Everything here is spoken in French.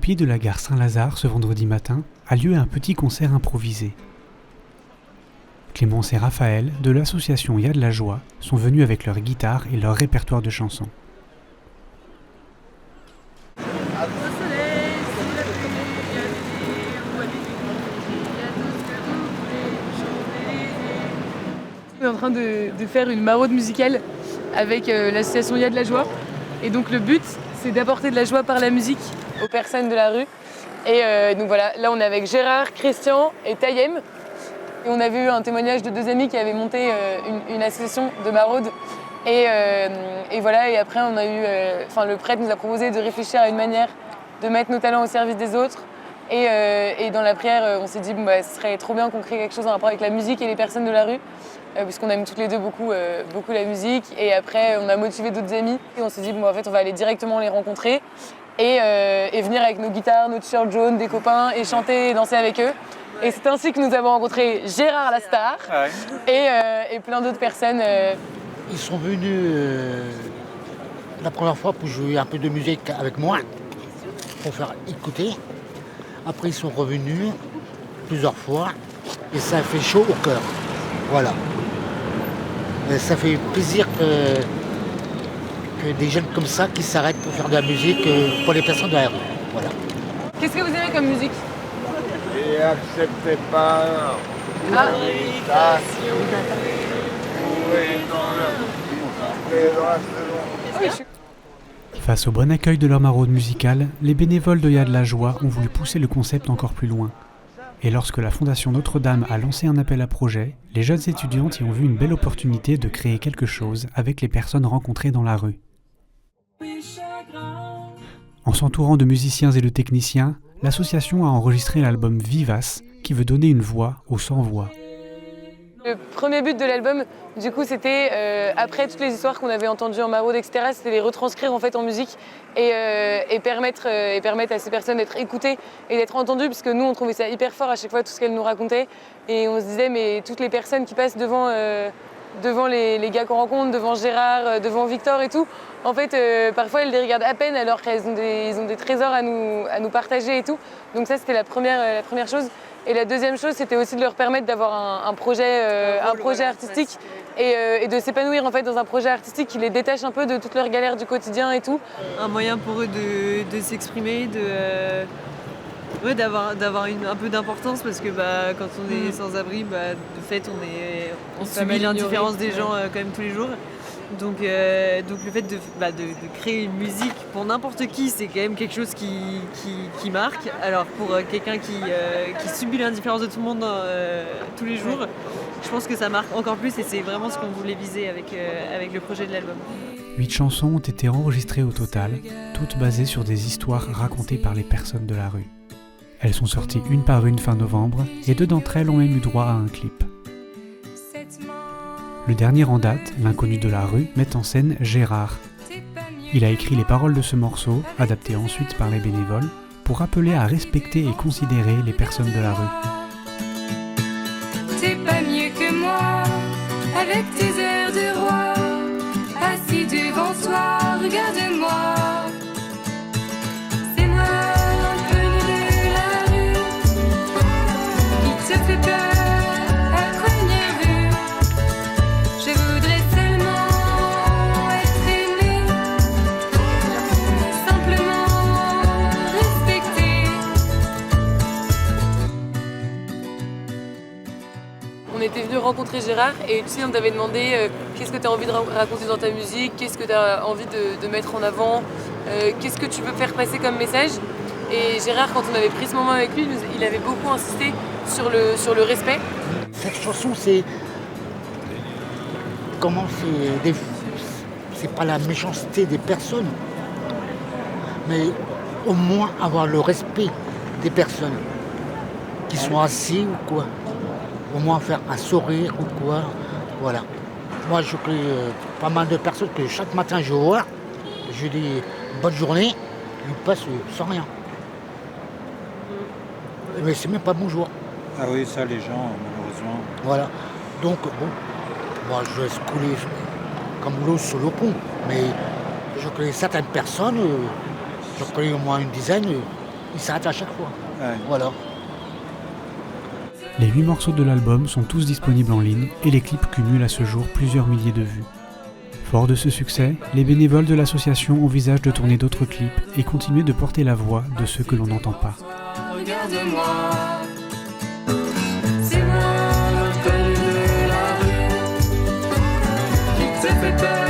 pied de la gare Saint-Lazare, ce vendredi matin, a lieu un petit concert improvisé. Clémence et Raphaël, de l'association Y'a de la joie, sont venus avec leur guitare et leur répertoire de chansons. On est en train de faire une maraude musicale avec l'association Y'a de la joie. Et donc le but, c'est d'apporter de la joie par la musique aux personnes de la rue. Et donc voilà, là on est avec Gérard, Christian et Tayem. Et on avait eu un témoignage de deux amis qui avaient monté une association de maraude. Et voilà, et après on a eu, le prêtre nous a proposé de réfléchir à une manière de mettre nos talents au service des autres. Et dans la prière, on s'est dit ce serait trop bien qu'on crée quelque chose en rapport avec la musique et les personnes de la rue, puisqu'on aime toutes les deux beaucoup la musique. Et après, on a motivé d'autres amis et on s'est dit en fait, on va aller directement les rencontrer et venir avec nos guitares, nos t-shirts jaunes, des copains et chanter et danser avec eux. Et c'est ainsi que nous avons rencontré Gérard la star et plein d'autres personnes. Ils sont venus la première fois pour jouer un peu de musique avec moi, pour faire écouter. Après, ils sont revenus plusieurs fois et ça fait chaud au cœur. Voilà. Et ça fait plaisir que des jeunes comme ça qui s'arrêtent pour faire de la musique pour les personnes de la rue. Voilà. Qu'est-ce que vous aimez comme musique? Et acceptez pas l'invitation. Face au bon accueil de leur maraude musicale, les bénévoles de Y'a de la joie ont voulu pousser le concept encore plus loin. Et lorsque la Fondation Notre-Dame a lancé un appel à projet, les jeunes étudiantes y ont vu une belle opportunité de créer quelque chose avec les personnes rencontrées dans la rue. En s'entourant de musiciens et de techniciens, l'association a enregistré l'album Vivace, qui veut donner une voix aux sans-voix. Le premier but de l'album, du coup, c'était, après toutes les histoires qu'on avait entendues en maraude, etc., c'était les retranscrire en fait en musique et permettre à ces personnes d'être écoutées et d'être entendues, puisque nous, on trouvait ça hyper fort à chaque fois, tout ce qu'elles nous racontaient. Et on se disait, mais toutes les personnes qui passent devant les gars qu'on rencontre, devant Gérard, devant Victor et tout, en fait, parfois, elles les regardent à peine alors qu'ils ont des trésors à nous partager et tout. Donc ça, c'était la première chose. Et la deuxième chose, c'était aussi de leur permettre d'avoir un projet artistique et de s'épanouir en fait dans un projet artistique qui les détache un peu de toutes leurs galères du quotidien et tout. Un moyen pour eux de s'exprimer, d'avoir un peu d'importance, parce que quand on est sans-abri, de fait on subit l'indifférence des gens quand même tous les jours. Donc le fait de créer une musique pour n'importe qui, c'est quand même quelque chose qui marque. Alors pour quelqu'un qui subit l'indifférence de tout le monde tous les jours, je pense que ça marque encore plus, et c'est vraiment ce qu'on voulait viser avec le projet de l'album. 8 chansons ont été enregistrées au total, toutes basées sur des histoires racontées par les personnes de la rue. Elles sont sorties une par une fin novembre, et 2 d'entre elles ont même eu droit à un clip. Le dernier en date, l'inconnu de la rue, met en scène Gérard. Il a écrit les paroles de ce morceau, adapté ensuite par les bénévoles, pour appeler à respecter et considérer les personnes de la rue. T'es pas mieux que moi, avec tes airs de roi, assis devant toi, regarde-moi. C'est moi, l'inconnu de la rue, qui te fait peur. On était venu rencontrer Gérard et tu sais, on t'avait demandé qu'est-ce que tu as envie de raconter dans ta musique, qu'est-ce que tu as envie de mettre en avant, qu'est-ce que tu veux faire passer comme message. Et Gérard, quand on avait pris ce moment avec lui, il avait beaucoup insisté sur le respect. Cette chanson, c'est pas la méchanceté des personnes, mais au moins avoir le respect des personnes qui sont assis ou quoi. Au moins faire un sourire ou quoi, voilà. Moi, je connais pas mal de personnes que chaque matin je vois, je dis bonne journée, ils passent sans rien. Mais c'est même pas bonjour. Ah oui, ça, les gens, malheureusement. Voilà. Donc, bon, moi, je laisse couler comme l'eau sur le pont. Mais je connais certaines personnes, je connais au moins une dizaine, ils s'arrêtent à chaque fois. Ouais. Voilà. Les 8 morceaux de l'album sont tous disponibles en ligne et les clips cumulent à ce jour plusieurs milliers de vues. Fort de ce succès, les bénévoles de l'association envisagent de tourner d'autres clips et continuer de porter la voix de ceux que l'on n'entend pas. Regarde-moi, c'est moi, le connu de la rue, qui te fait peur.